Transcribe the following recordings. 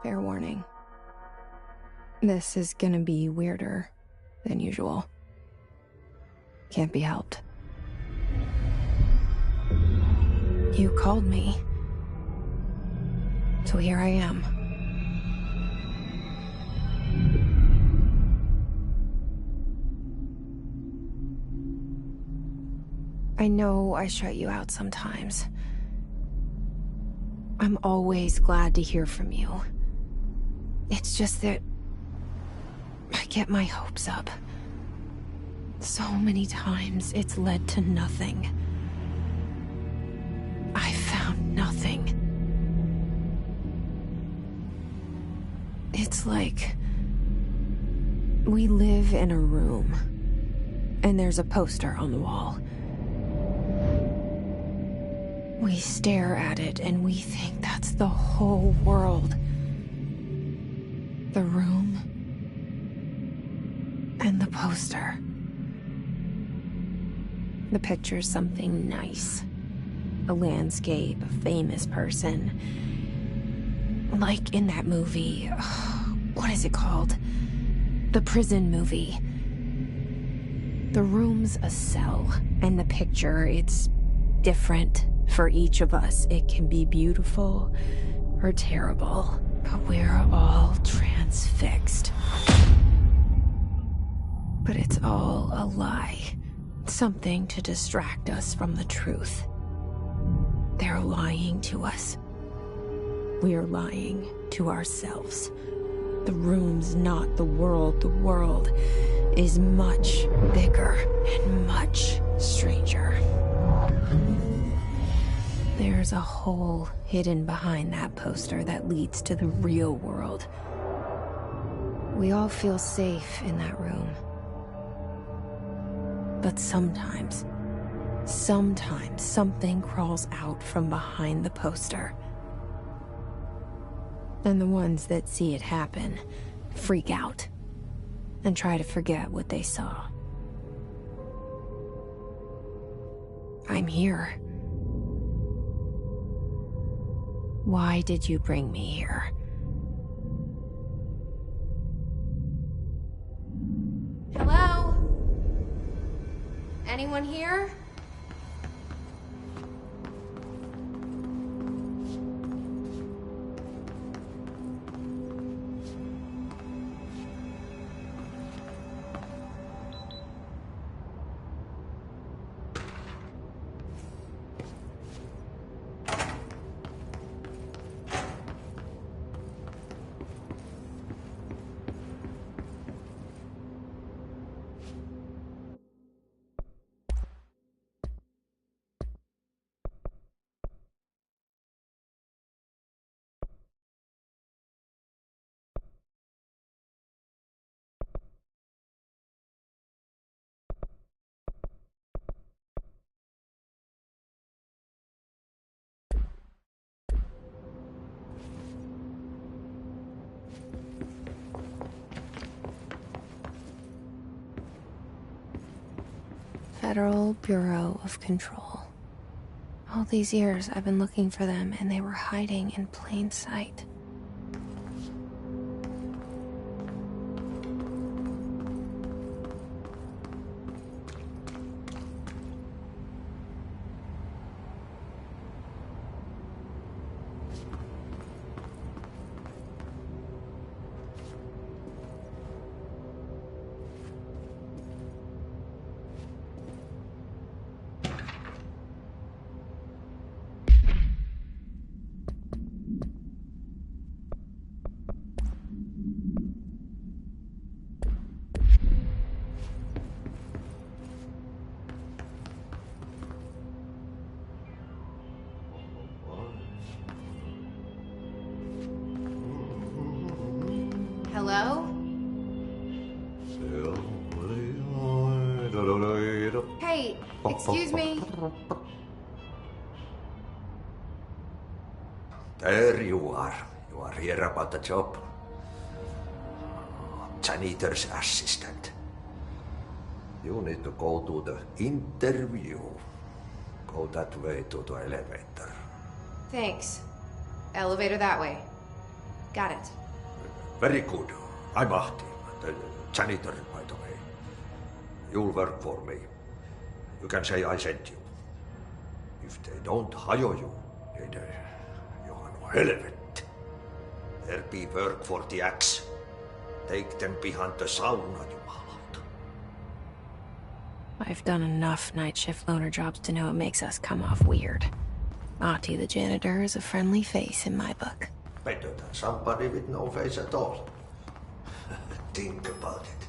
Fair warning. This is gonna be weirder than usual. Can't be helped. You called me. So here I am. I know I shut you out sometimes. I'm always glad to hear from you. It's just that I get my hopes up. So many times it's led to nothing. I found nothing. It's like we live in a room, and there's a poster on the wall. We stare at it and we think that's the whole world. The room and the poster. The picture's something nice. A landscape, a famous person. Like in that movie, what is it called? The prison movie. The room's a cell, and the picture, it's different for each of us. It can be beautiful or terrible, but we're all transfixed. But it's all a lie. Something to distract us from the truth. They're lying to us. We're lying to ourselves. The room's not the world. The world is much bigger and much stranger. There's a hole hidden behind that poster that leads to the real world. We all feel safe in that room. But sometimes something crawls out from behind the poster. And the ones that see it happen freak out and try to forget what they saw. I'm here. Why did you bring me here? Hello? Anyone here? Federal Bureau of Control. All these years I've been looking for them, and they were hiding in plain sight. Hello? Hey, excuse me. There you are. You are here about the job. Janitor's assistant. You need to go to the interview. Go that way to the elevator. Thanks. Elevator that way. Got it. Very good. I'm Ahti, the janitor, by the way. You'll work for me. You can say I sent you. If they don't hire you, then you are no helvet. There be work for the axe. Take them behind the sauna, jumalauta. I've done enough night shift loner jobs to know it makes us come off weird. Ahti the janitor is a friendly face in my book. Better than somebody with no face at all. Think about it.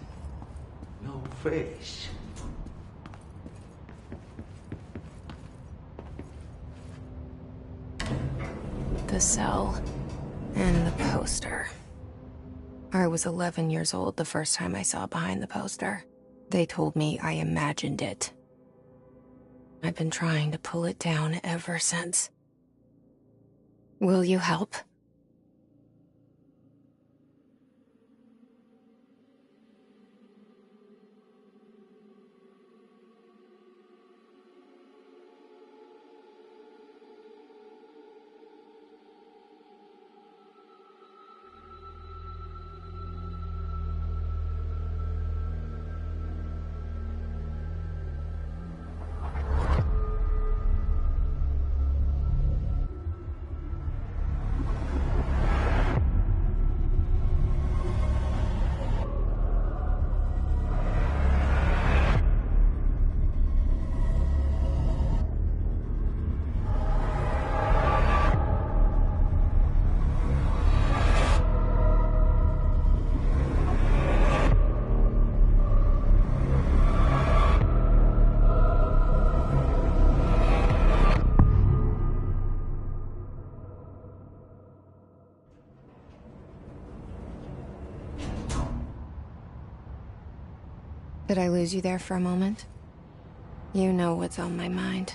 No face. The cell and the poster. I was 11 years old the first time I saw behind the poster. They told me I imagined it. I've been trying to pull it down ever since. Will you help? Did I lose you there for a moment? You know what's on my mind.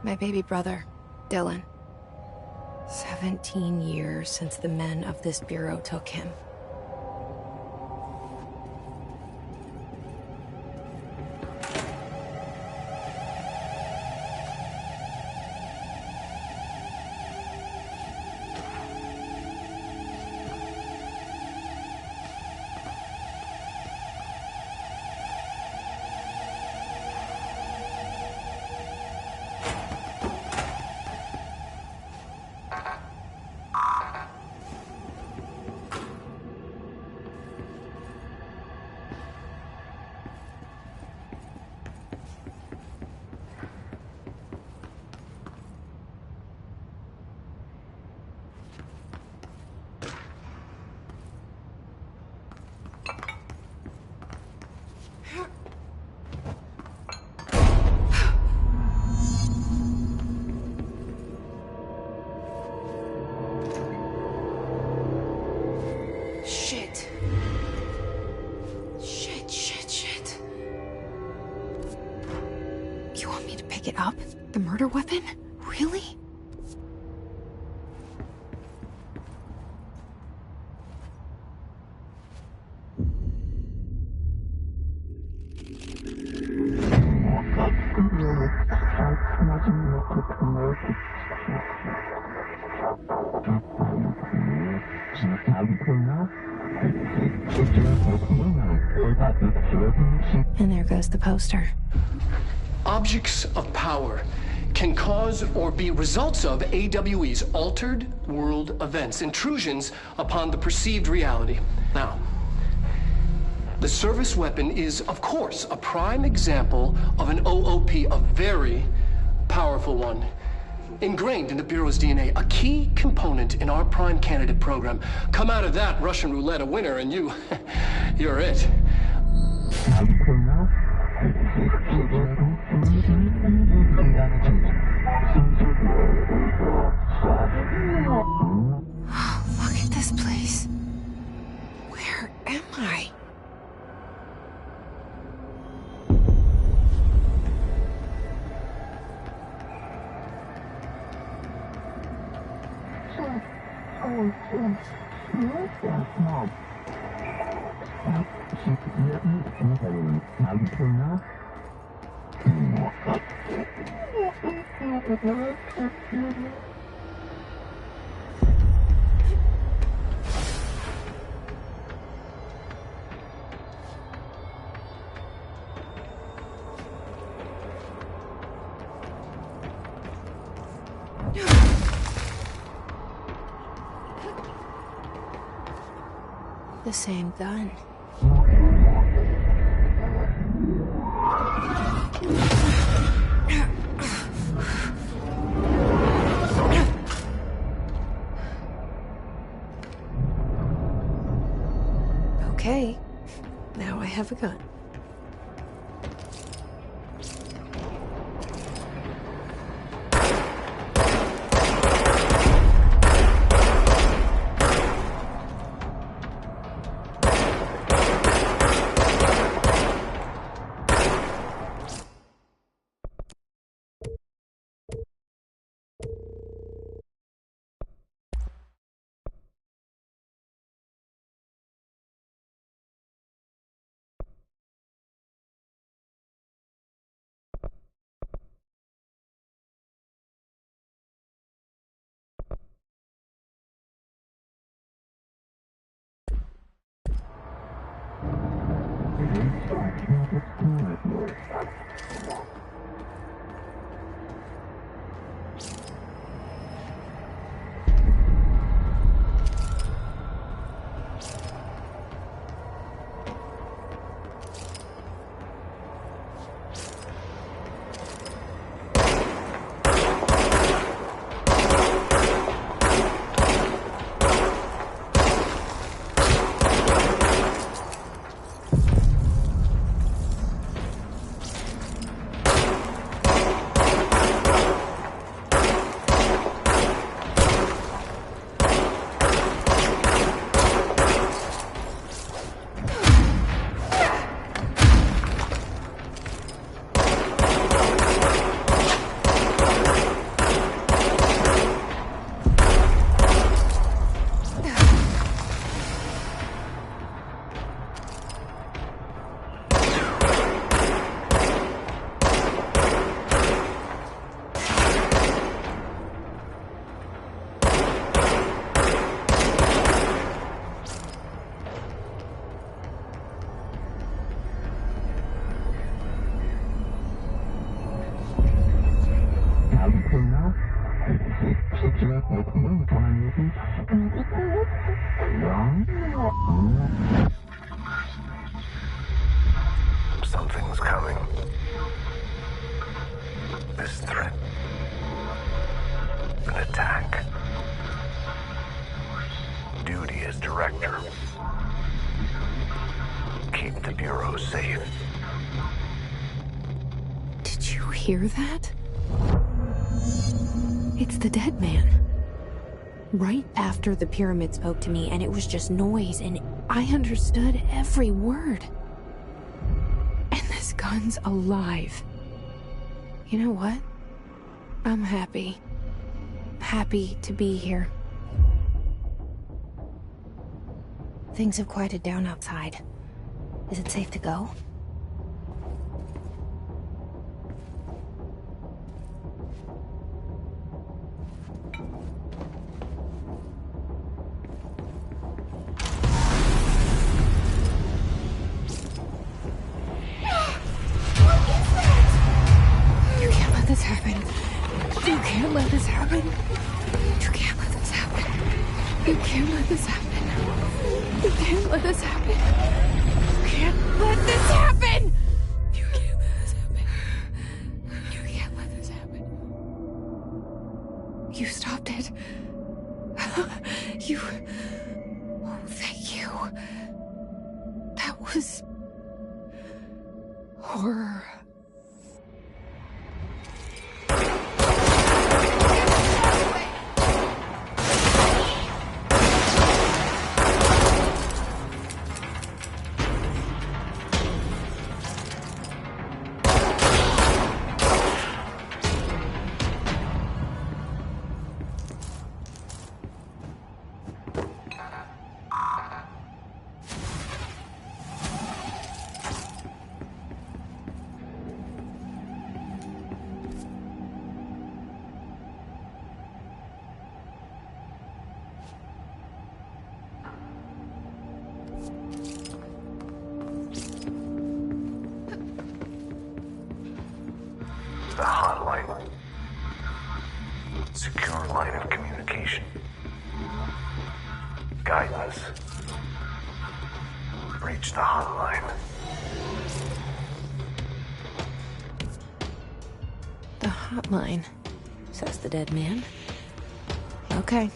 My baby brother, Dylan. 17 years since the men of this bureau took him. It up? The murder weapon? Really? And there goes the poster. Objects of power can cause or be results of AWE's altered world events, intrusions upon the perceived reality. Now, the service weapon is, of course, a prime example of an OOP, a very powerful one. Ingrained in the Bureau's DNA, a key component in our prime candidate program. Come out of that Russian roulette a winner and you're it. Look at this place. Where am I? The same gun. Okay, now I have a gun. Something's coming. This threat. An attack. Duty as director. Keep the Bureau safe. Did you hear that? It's the dead man. Right after the pyramid spoke to me, and it was just noise, and I understood every word. And this gun's alive. You know what? I'm happy. Happy to be here. Things have quieted down outside. Is it safe to go? You stopped it. You... Oh, thank you. That was... horror. The hotline. Secure line of communication. Guidance. Reach the hotline. The hotline, says the dead man. Okay.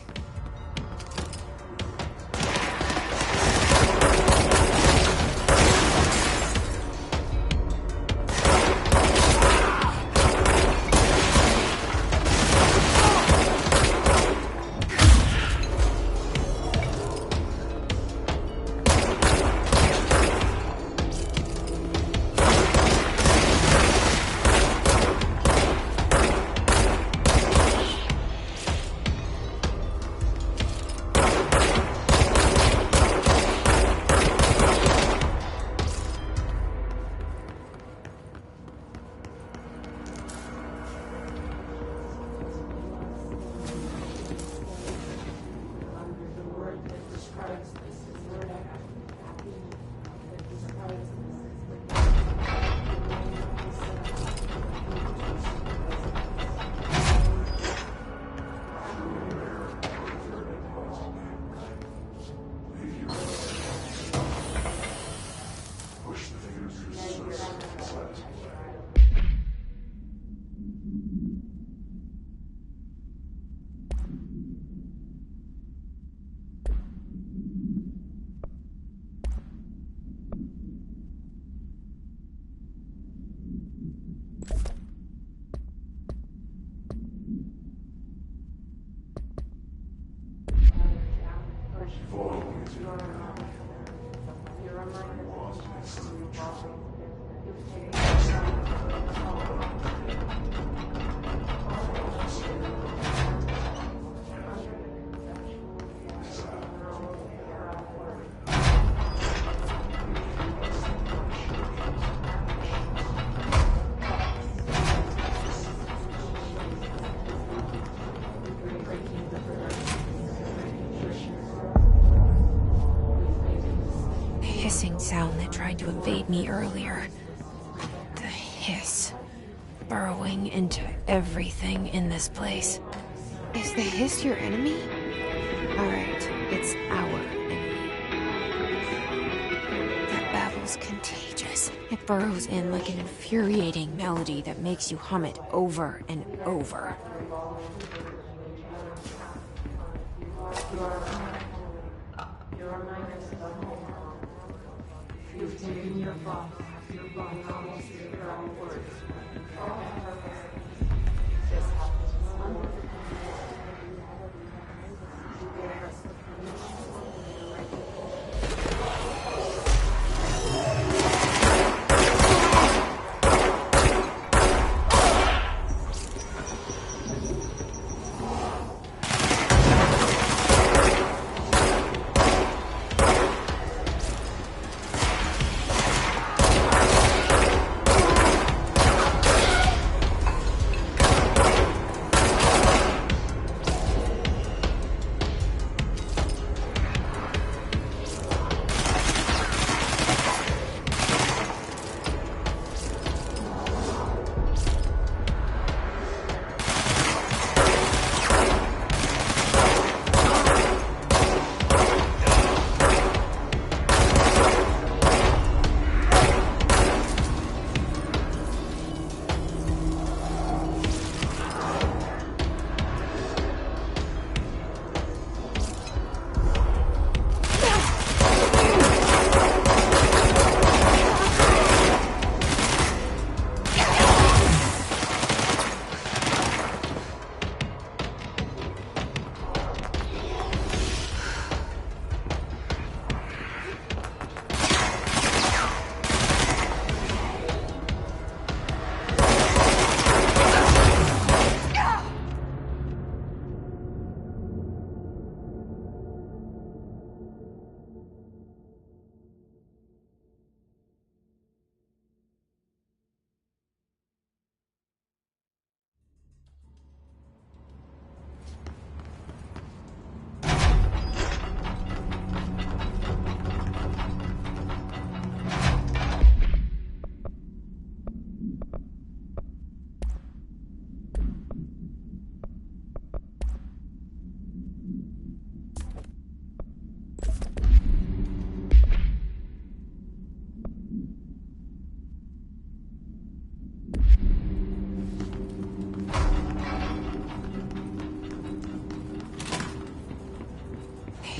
Sound that tried to invade me earlier. The hiss. Burrowing into everything in this place. Is the hiss your enemy? Alright, it's our enemy. That babble's contagious. It burrows in like an infuriating melody that makes you hum it over and over. You've taken your fall. Your body almost to your own words. This happens.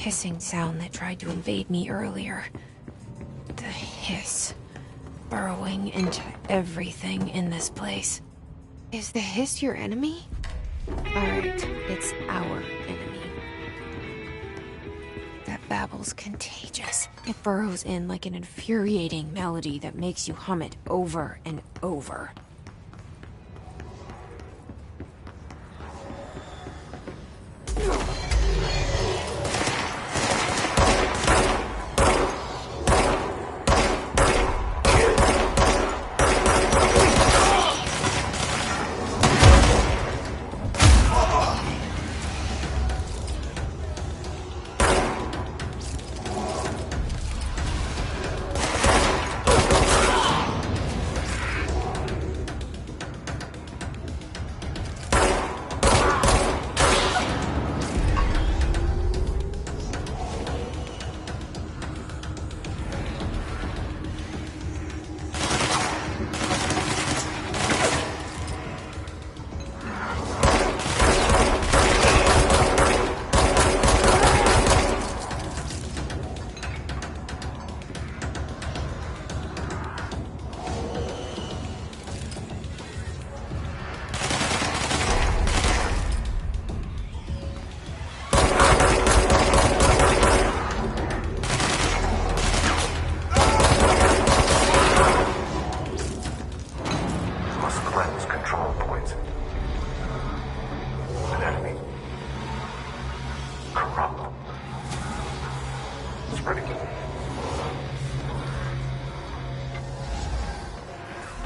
hissing sound that tried to invade me earlier. The hiss. Burrowing into everything in this place. Is the hiss your enemy? Alright, it's our enemy. That babble's contagious. It burrows in like an infuriating melody that makes you hum it over and over.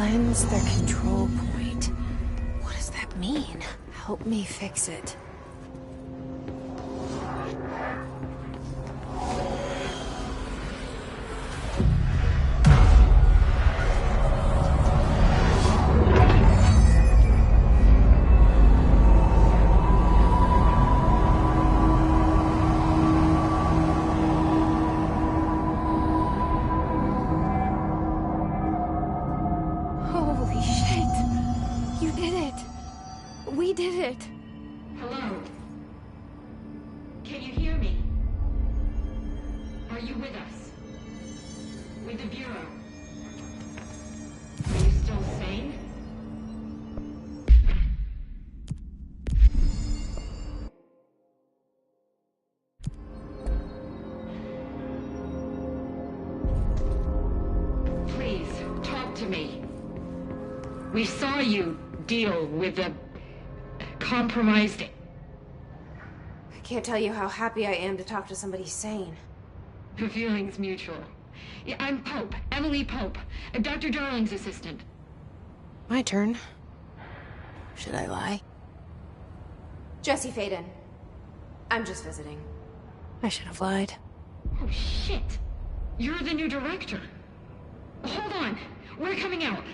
Cleanse the control point. What does that mean? Help me fix it. We saw you deal with the compromised... I can't tell you how happy I am to talk to somebody sane. The feeling's mutual. Yeah, I'm Pope, Emily Pope, Dr. Darling's assistant. My turn. Should I lie? Jesse Faden. I'm just visiting. I should have lied. Oh, shit. You're the new director. Hold on. We're coming out.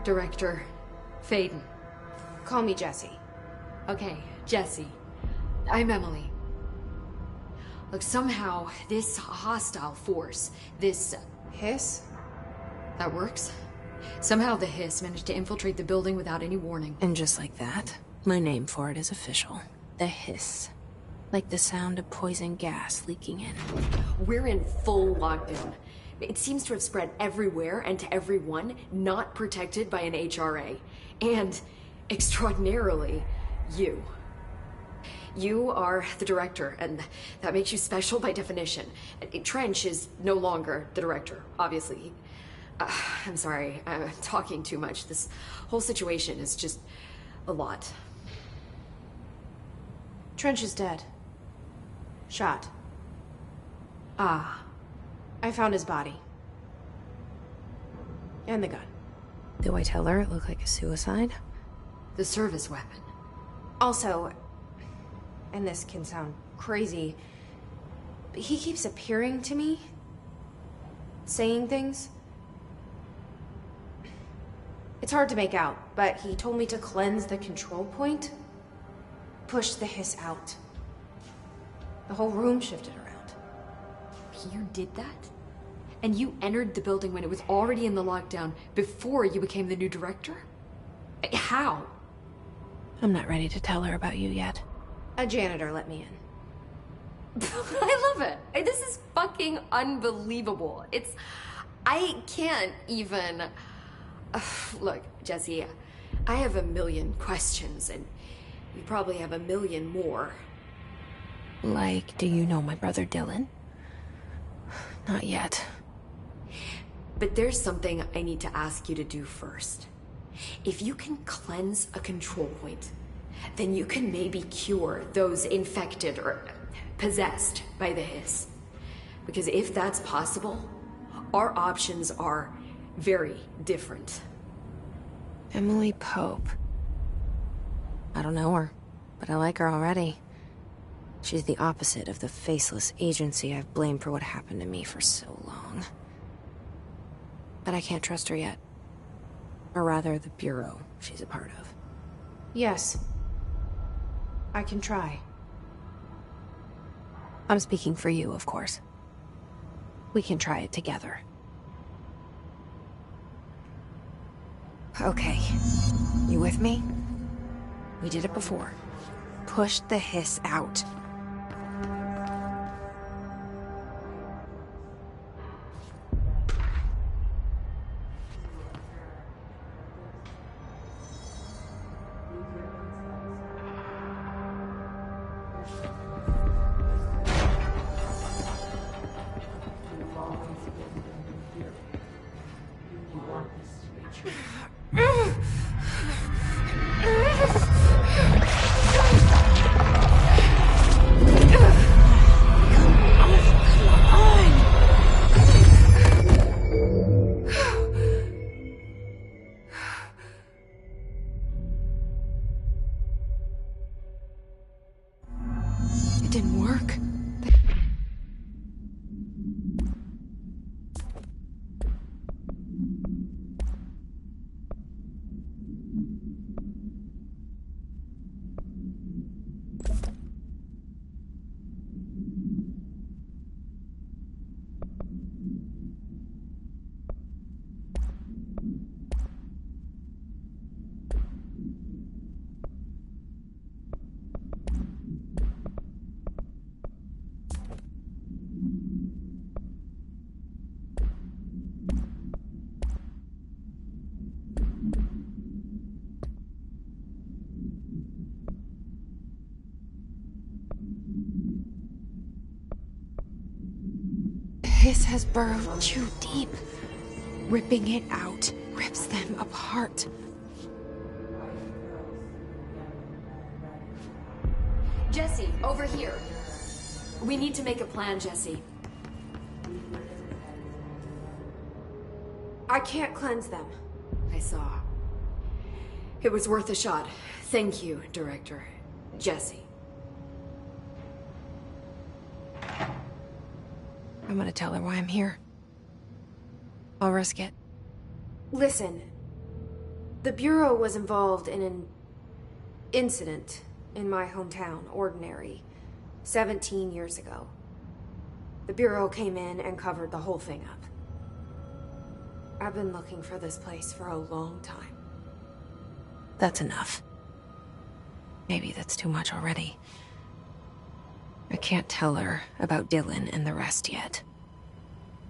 Director Faden. Call me Jesse. Okay, Jesse. I'm Emily. Look, somehow this hostile force, this hiss? That works. Somehow the hiss managed to infiltrate the building without any warning. And just like that, my name for it is official. The hiss. Like the sound of poison gas leaking in. We're in full lockdown. It seems to have spread everywhere and to everyone not protected by an HRA. And, extraordinarily, you. You are the director, and that makes you special by definition. Trench is no longer the director, obviously. I'm sorry, I'm talking too much. This whole situation is just a lot. Trench is dead. Shot. Ah. I found his body. And the gun. Do I tell her it looked like a suicide? The service weapon. Also, and this can sound crazy, but he keeps appearing to me. Saying things. It's hard to make out, but he told me to cleanse the control point. Push the hiss out. The whole room shifted around. You did that? And you entered the building when it was already in the lockdown before you became the new director? How? I'm not ready to tell her about you yet. A janitor let me in. I love it. This is fucking unbelievable. I can't even... Look, Jesse, I have a million questions, and you probably have a million more. Like, do you know my brother Dylan? Not yet. But there's something I need to ask you to do first. If you can cleanse a control point, then you can maybe cure those infected or possessed by the hiss. Because if that's possible, our options are very different. Emily Pope. I don't know her, but I like her already. She's the opposite of the faceless agency I've blamed for what happened to me for so long. But I can't trust her yet. Or rather, the Bureau she's a part of. Yes. I can try. I'm speaking for you, of course. We can try it together. Okay. You with me? We did it before. Push the hiss out. It didn't work. Hiss has burrowed too deep. Ripping it out rips them apart. Jesse, over here. We need to make a plan, Jesse. I can't cleanse them. I saw. It was worth a shot. Thank you, Director. Jesse. I'm gonna tell her why I'm here. I'll risk it. Listen. The Bureau was involved in an incident in my hometown, Ordinary, 17 years ago. The Bureau came in and covered the whole thing up. I've been looking for this place for a long time. That's enough. Maybe that's too much already. I can't tell her about Dylan and the rest yet.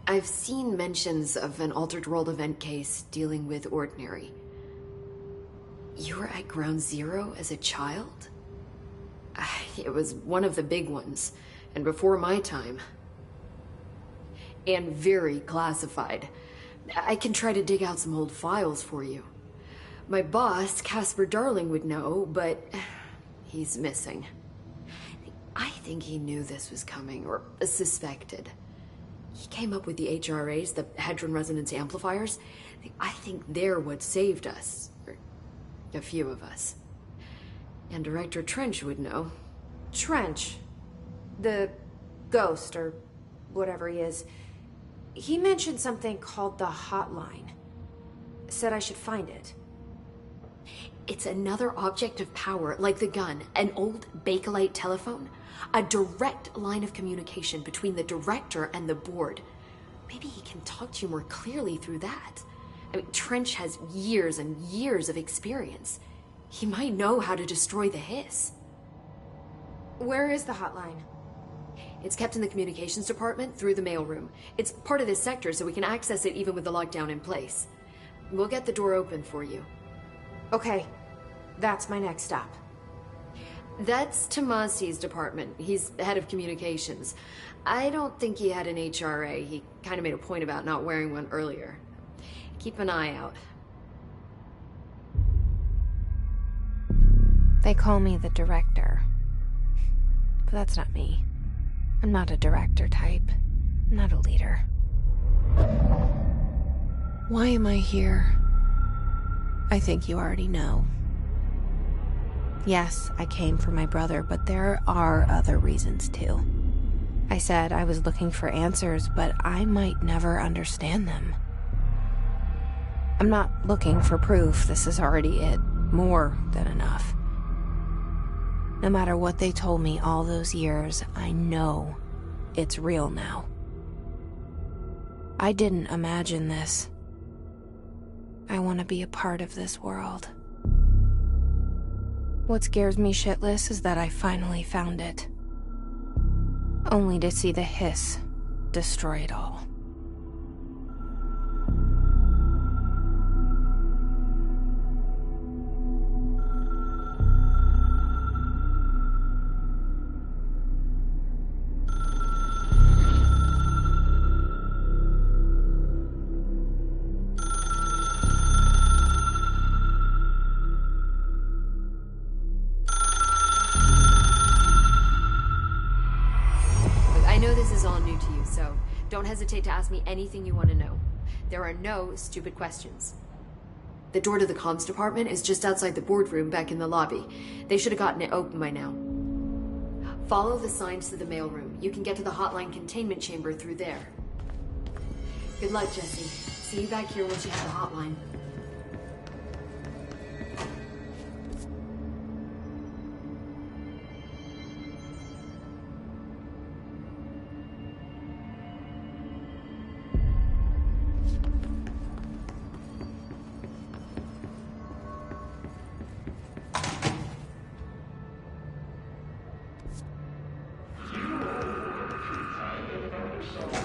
I've seen mentions of an Altered World event case dealing with Ordinary. You were at Ground Zero as a child? It was one of the big ones, and before my time. And very classified. I can try to dig out some old files for you. My boss, Casper Darling, would know, but he's missing. I think he knew this was coming, or suspected. He came up with the HRAs, the Hadron Resonance Amplifiers. I think they're what saved us. Or a few of us. And Director Trench would know. Trench. The ghost, or whatever he is. He mentioned something called the hotline. Said I should find it. It's another object of power, like the gun, an old Bakelite telephone. A direct line of communication between the director and the board. Maybe he can talk to you more clearly through that. I mean, Trench has years and years of experience. He might know how to destroy the hiss. Where is the hotline? It's kept in the communications department through the mailroom. It's part of this sector, so we can access it even with the lockdown in place. We'll get the door open for you. Okay, that's my next stop. That's Tomasi's department. He's head of communications. I don't think he had an HRA. He kind of made a point about not wearing one earlier. Keep an eye out. They call me the director. But that's not me. I'm not a director type. I'm not a leader. Why am I here? I think you already know. Yes, I came for my brother, but there are other reasons too. I said I was looking for answers, but I might never understand them. I'm not looking for proof. This is already it. More than enough. No matter what they told me all those years, I know it's real now. I didn't imagine this. I want to be a part of this world. What scares me shitless is that I finally found it. Only to see the hiss destroy it all. Don't hesitate to ask me anything you want to know. There are no stupid questions. The door to the comms department is just outside the boardroom back in the lobby. They should have gotten it open by now. Follow the signs to the mailroom. You can get to the hotline containment chamber through there. Good luck, Jesse. See you back here once you have the hotline.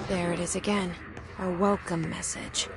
There it is again. Our welcome message.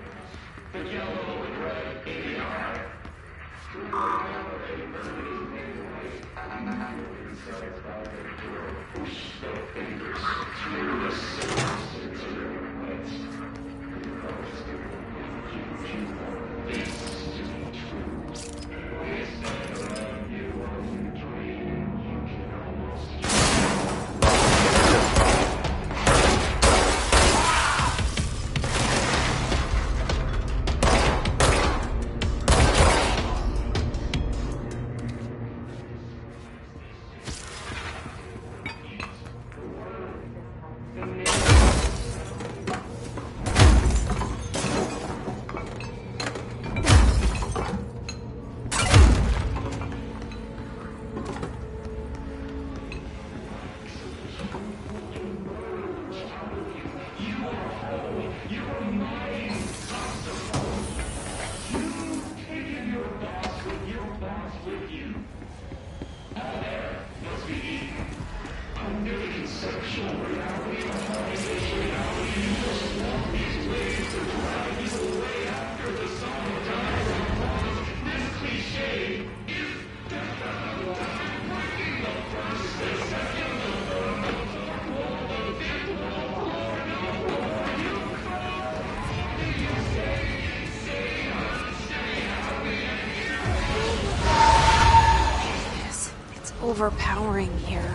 Overpowering here.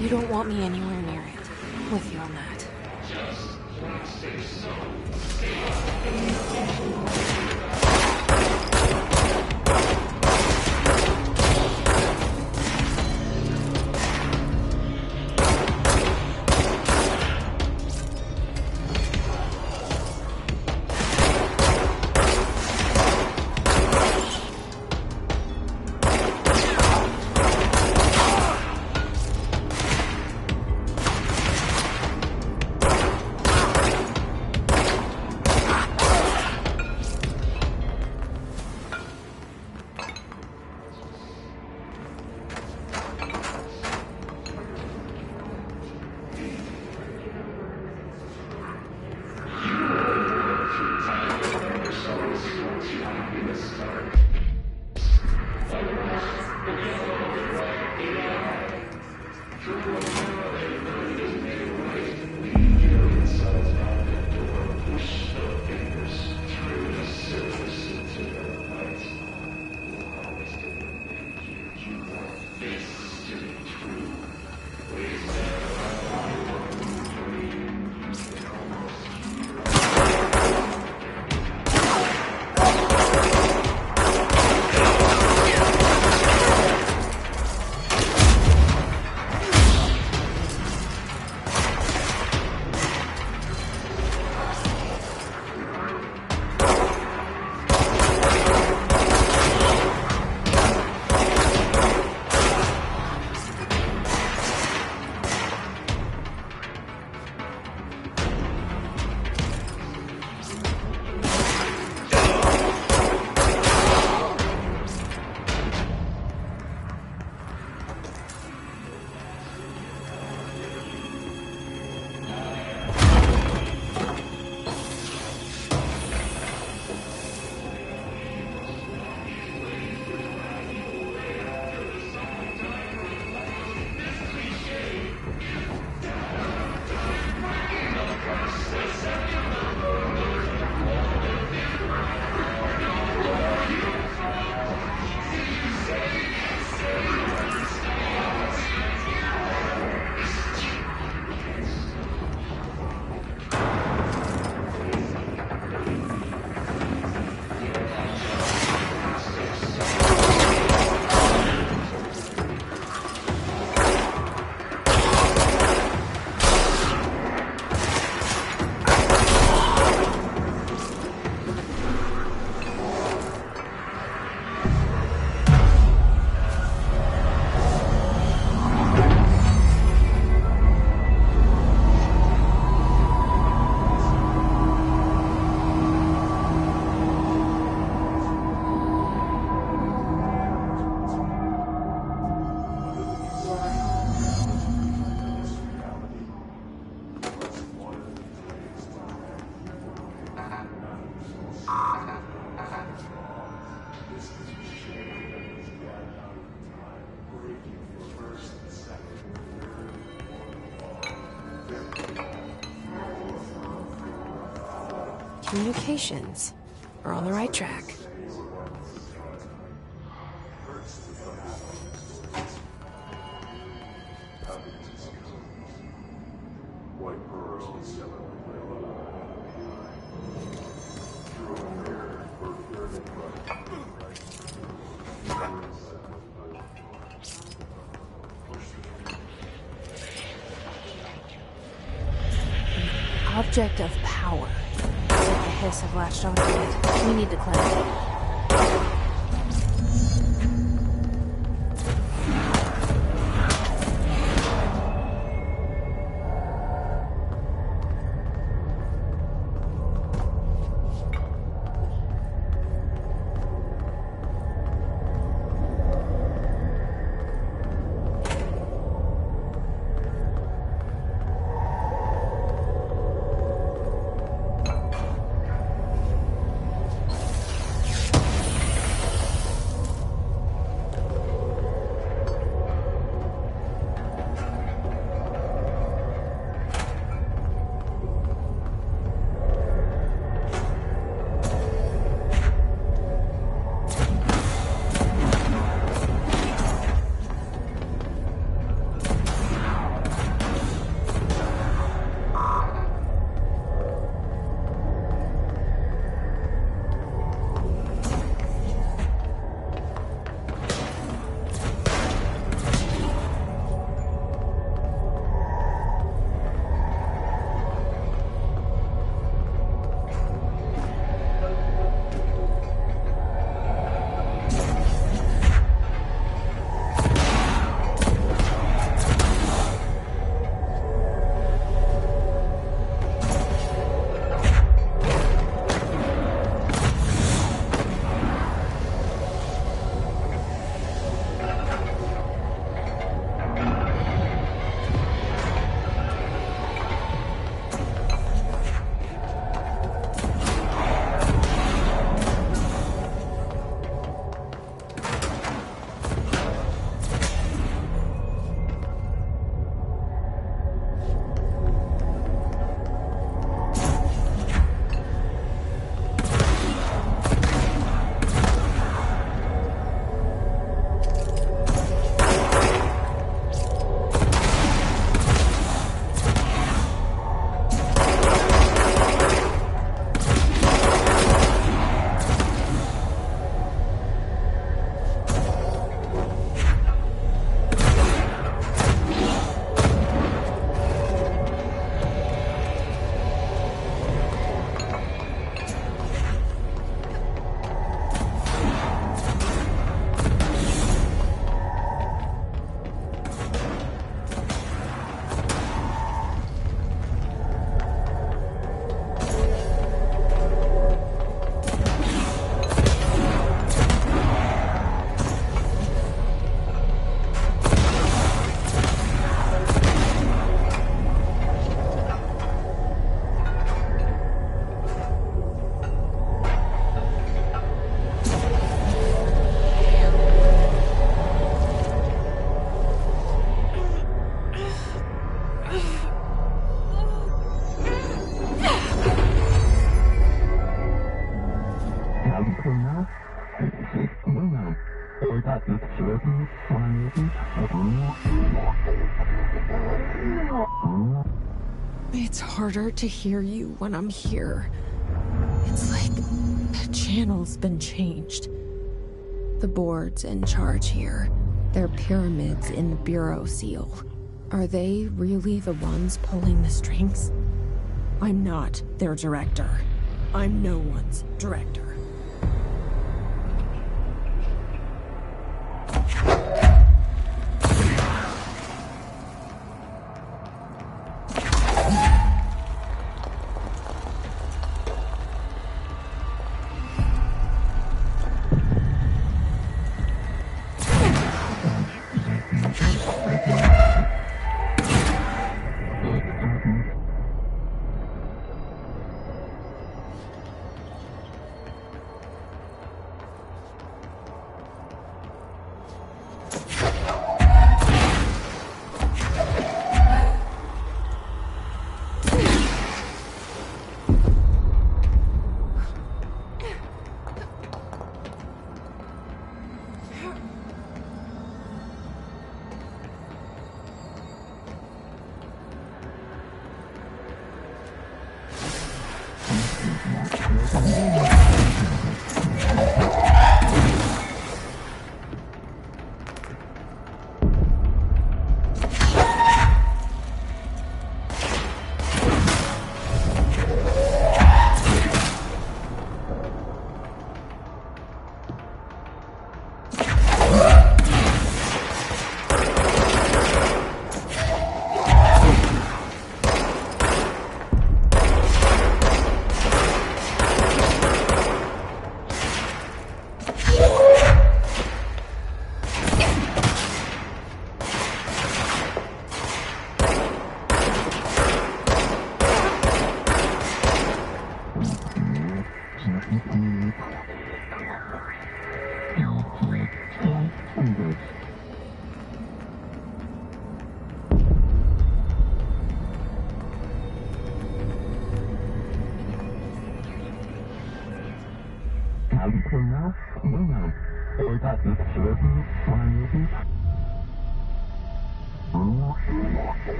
You don't want me anywhere near it. I'm with you on that. Communications. We're on the right track. Object of power. Like the hiss have latched onto it. We need to cleanse it. It's harder to hear you when I'm here. It's like the channel's been changed. The board's in charge here. They're pyramids in the Bureau seal. Are they really the ones pulling the strings? I'm not their director. I'm no one's director.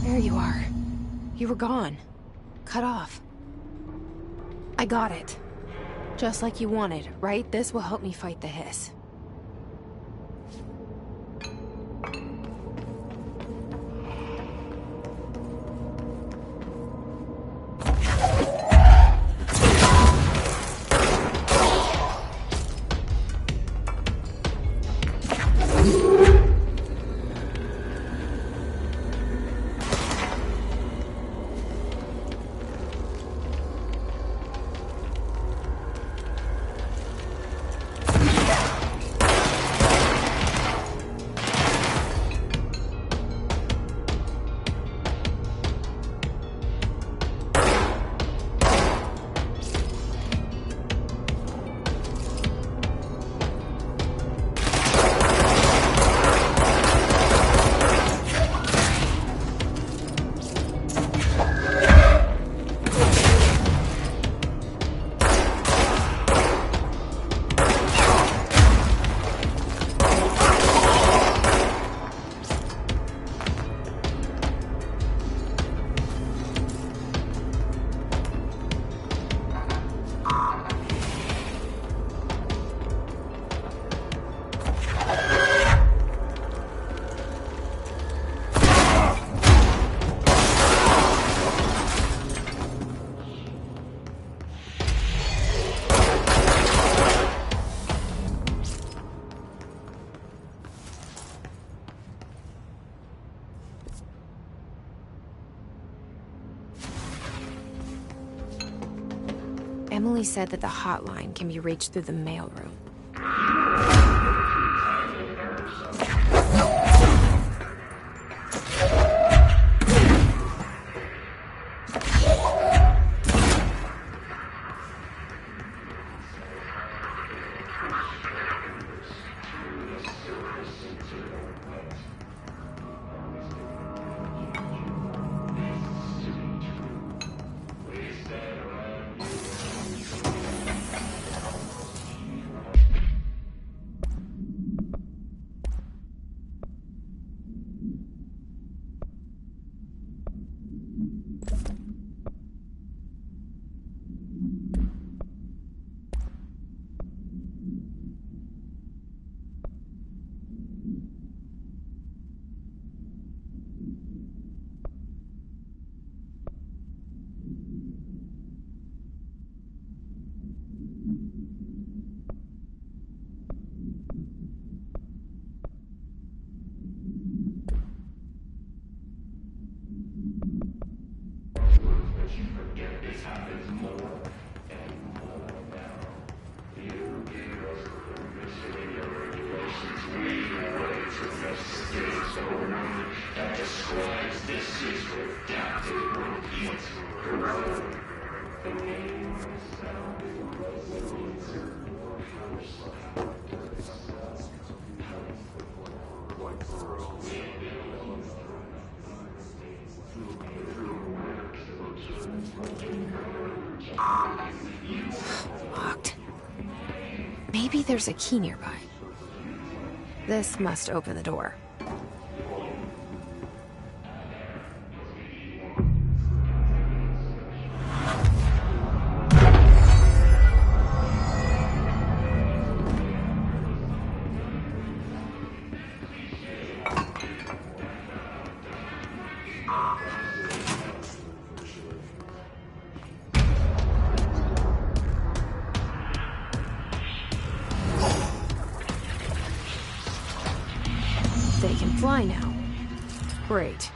There you are. You were gone. Cut off. I got it. Just like you wanted, right? This will help me fight the hiss. Emily said that the hotline can be reached through the mailroom. Locked. Maybe there's a key nearby. This must open the door. They can fly now. Great.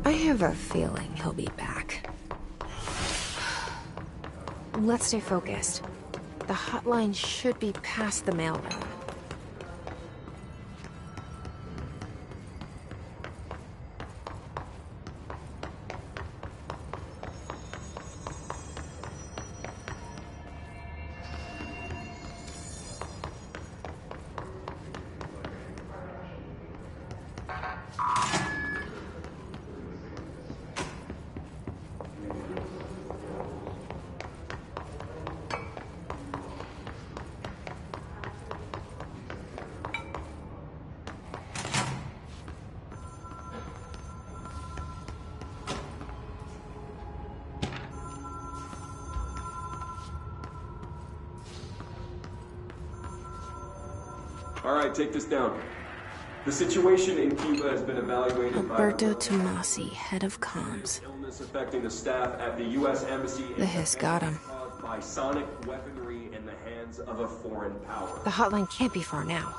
I have a feeling he'll be back. Let's stay focused. The hotline should be past the mailroom. All right, take this down. The situation in Cuba has been evaluated Alberto Tomasi, head of comms. Illness affecting the staff at the U.S. Embassy. The hiss got him. Caused by sonic weaponry in the hands of a foreign power. The hotline can't be far now.